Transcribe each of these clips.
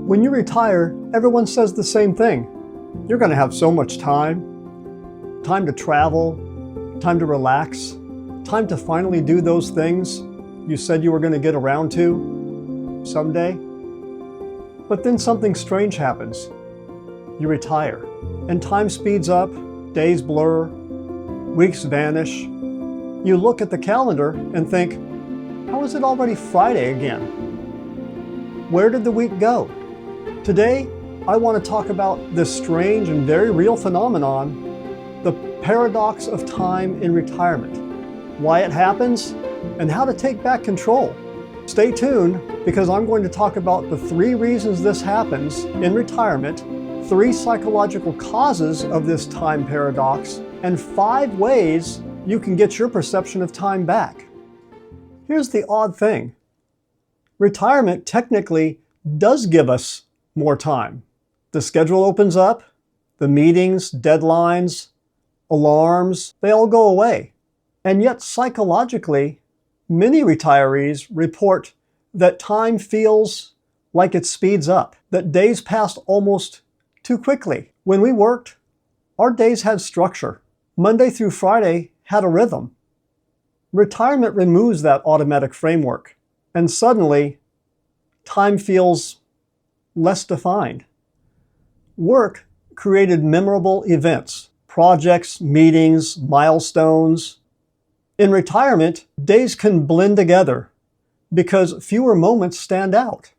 When you retire, everyone says the same thing. You're going to have so much time. Time to travel, time to relax, time to finally do those things you said you were going to get around to someday. But then something strange happens. You retire, and time speeds up, days blur, weeks vanish. You look at the calendar and think, how is it already Friday again? Where did the week go? Today, I want to talk about this strange and very real phenomenon, the paradox of time in retirement, why it happens, and how to take back control. Stay tuned, because I'm going to talk about the 3 reasons this happens in retirement, 3 psychological causes of this time paradox, and 5 ways you can get your perception of time back. Here's the odd thing. Retirement technically does give us more time. The schedule opens up, the meetings, deadlines, alarms, they all go away. And yet psychologically, many retirees report that time feels like it speeds up, that days pass almost too quickly. When we worked, our days had structure. Monday through Friday had a rhythm. Retirement removes that automatic framework, and suddenly, time feels less defined. Work created memorable events, projects, meetings, milestones. In retirement, days can blend together because fewer moments stand out.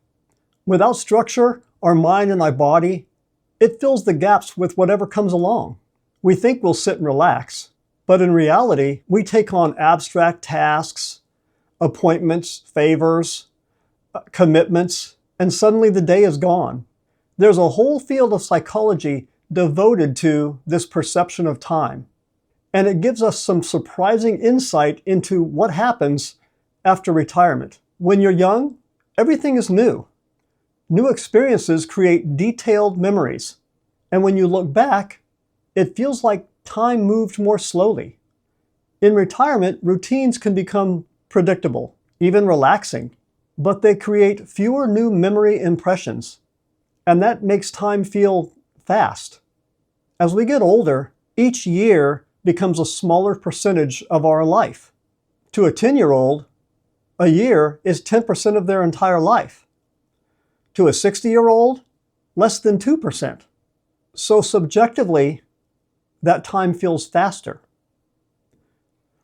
Without structure, our mind and our body, it fills the gaps with whatever comes along. We think we'll sit and relax, but in reality, we take on abstract tasks, appointments, favors, commitments, and suddenly the day is gone. There's a whole field of psychology devoted to this perception of time, and it gives us some surprising insight into what happens after retirement. When you're young, everything is new. New experiences create detailed memories, and when you look back, it feels like time moved more slowly. In retirement, routines can become predictable, even relaxing, but they create fewer new memory impressions, and that makes time feel fast. As we get older, each year becomes a smaller percentage of our life. To a 10-year-old, a year is 10% of their entire life. To a 60-year-old, less than 2%. So subjectively, that time feels faster.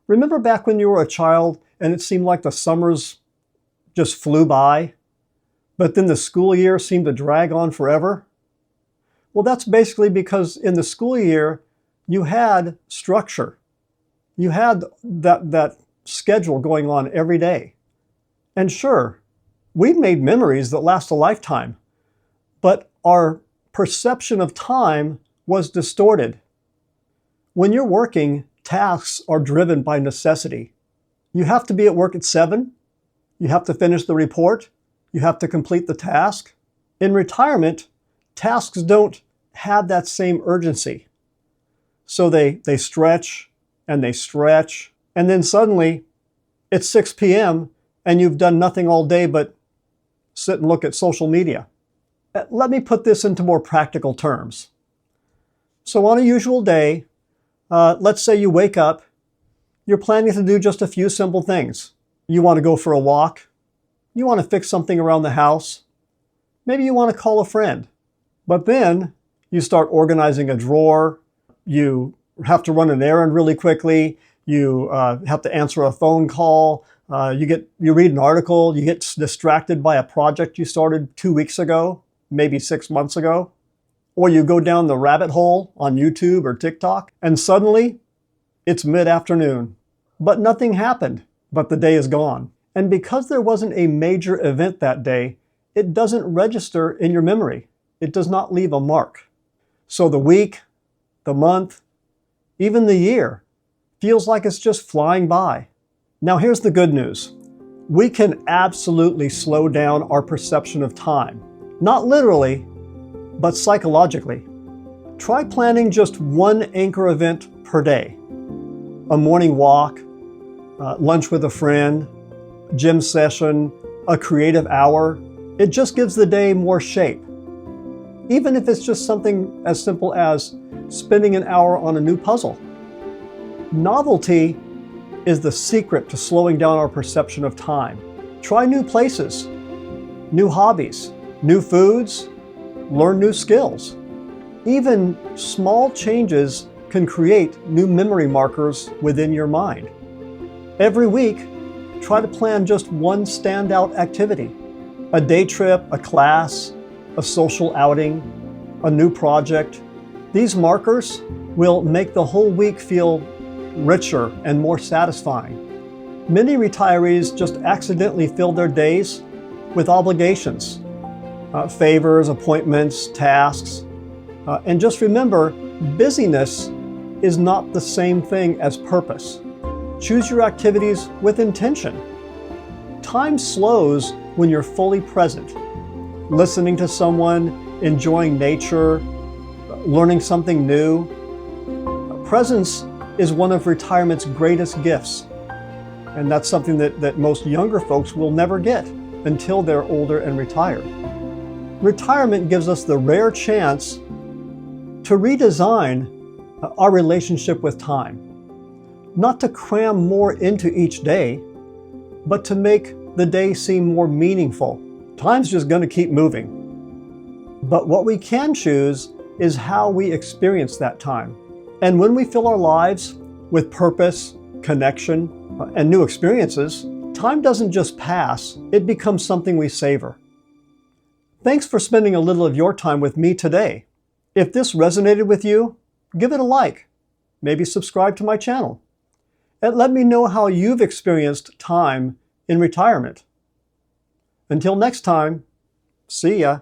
Remember back when you were a child and it seemed like the summers just flew by, but then the school year seemed to drag on forever? Well, that's basically because in the school year, you had structure. You had that schedule going on every day. And sure, we've made memories that last a lifetime, but our perception of time was distorted. When you're working, tasks are driven by necessity. You have to be at work at 7. You have to finish the report. You have to complete the task. In retirement, tasks don't have that same urgency. So they stretch, and then suddenly it's 6 p.m. and you've done nothing all day but sit and look at social media. Let me put this into more practical terms. So on a usual day, let's say you wake up, you're planning to do just a few simple things. You want to go for a walk. You want to fix something around the house. Maybe you want to call a friend. But then you start organizing a drawer. You have to run an errand really quickly. You have to answer a phone call. You read an article. You get distracted by a project you started 2 weeks ago, maybe 6 months ago. Or you go down the rabbit hole on YouTube or TikTok, and suddenly it's mid-afternoon. But nothing happened, but the day is gone. And because there wasn't a major event that day, it doesn't register in your memory. It does not leave a mark. So the week, the month, even the year feels like it's just flying by. Now here's the good news. We can absolutely slow down our perception of time. Not literally, but psychologically. Try planning just one anchor event per day. A morning walk, lunch with a friend, gym session, a creative hour. It just gives the day more shape. even if it's just something as simple as spending an hour on a new puzzle. Novelty is the secret to slowing down our perception of time. Try new places, new hobbies, new foods, learn new skills. Even small changes can create new memory markers within your mind. Every week, try to plan just one standout activity. A day trip, a class, a social outing, a new project. These markers will make the whole week feel richer and more satisfying. Many retirees just accidentally fill their days with obligations, favors, appointments, tasks. And just remember, busyness is not the same thing as purpose. Choose your activities with intention. Time slows when you're fully present, listening to someone, enjoying nature, learning something new. Presence is one of retirement's greatest gifts. And that's something that most younger folks will never get until they're older and retired. Retirement gives us the rare chance to redesign our relationship with time. Not to cram more into each day, but to make the day seem more meaningful. Time's just going to keep moving. But what we can choose is how we experience that time. And when we fill our lives with purpose, connection, and new experiences, time doesn't just pass, it becomes something we savor. Thanks for spending a little of your time with me today. If this resonated with you, give it a like. Maybe subscribe to my channel. And let me know how you've experienced time in retirement. Until next time, see ya.